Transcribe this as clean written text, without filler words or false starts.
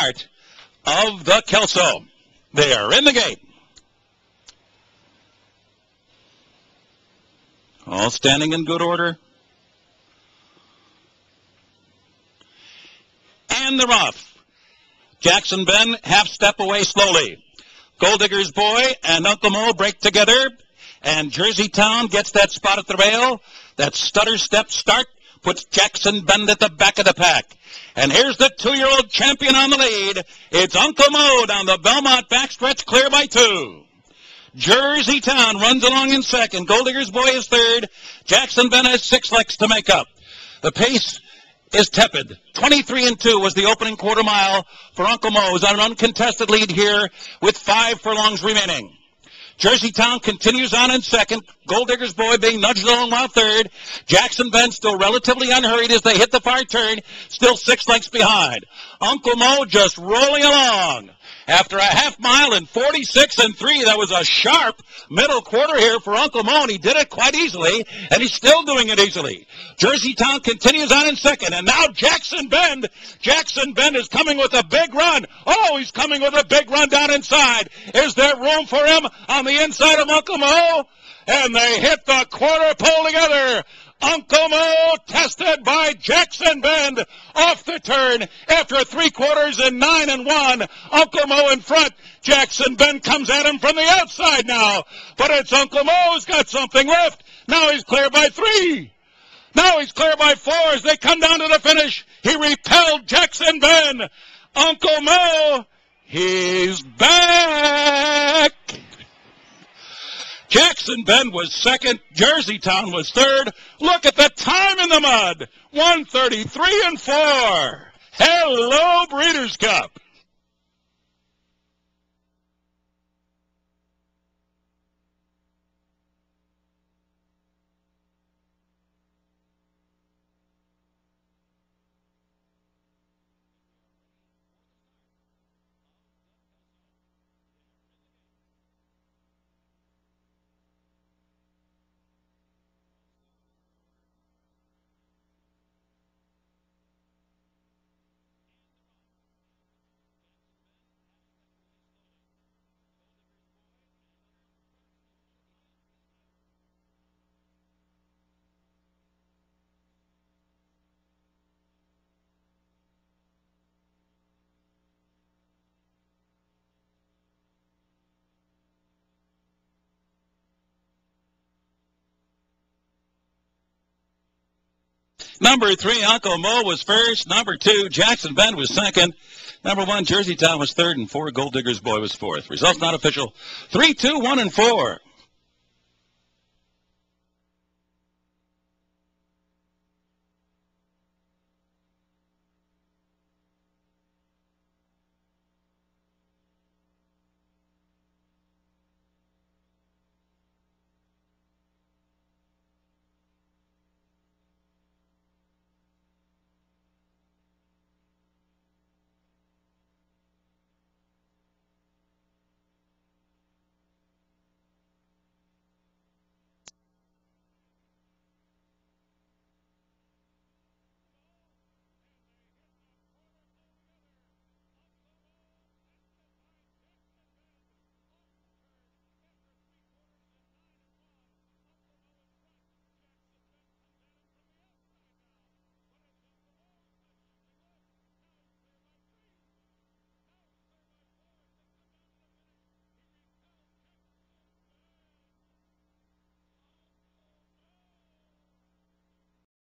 start of the Kelso. They are in the gate. All standing in good order. And they're off. Jackson Bend half step away slowly. Gold Digger's Boy and Uncle Mo break together. And Jersey Town gets that spot at the rail. That stutter step start puts Jackson Bend at the back of the pack. And here's the 2-year-old champion on the lead. It's Uncle Mo down the Belmont backstretch, clear by 2. Jersey Town runs along in second. Gold Digger's Boy is third. Jackson Bend has 6 lengths to make up. The pace is tepid. 23-2 was the opening quarter mile for Uncle Mo, who's on an uncontested lead here with 5 furlongs remaining. Jersey Town continues on in second. Gold Digger's Boy being nudged along while third. Jackson Bend still relatively unhurried as they hit the far turn, still 6 lengths behind. Uncle Mo just rolling along. After a half mile in 46-3, that was a sharp middle quarter here for Uncle Mo, and he did it quite easily, and he's still doing it easily. Jersey Town continues on in second, and now Jackson Bend. Jackson Bend is coming with a big run. Oh, he's coming with a big run down inside. Is there room for him on the inside of Uncle Mo? And they hit the quarter pole together. Uncle Mo tested by Jackson Bend off the turn after 3 quarters and 9-1. Uncle Mo in front. Jackson Bend comes at him from the outside now. But it's Uncle Mo who's got something left. Now he's clear by 3. Now he's clear by 4 as they come down to the finish. He repelled Jackson Bend. Uncle Mo, he's back. Jackson Bend was second. Jersey Town was third. Look at the time in the mud. 1:33-4. Hello, Breeders' Cup. Number 3, Uncle Mo was first. Number 2, Jackson Bend was second. Number 1, Jersey Town was third. And 4, Gold Digger's Boy was fourth. Results not official. 3, 2, 1, and 4.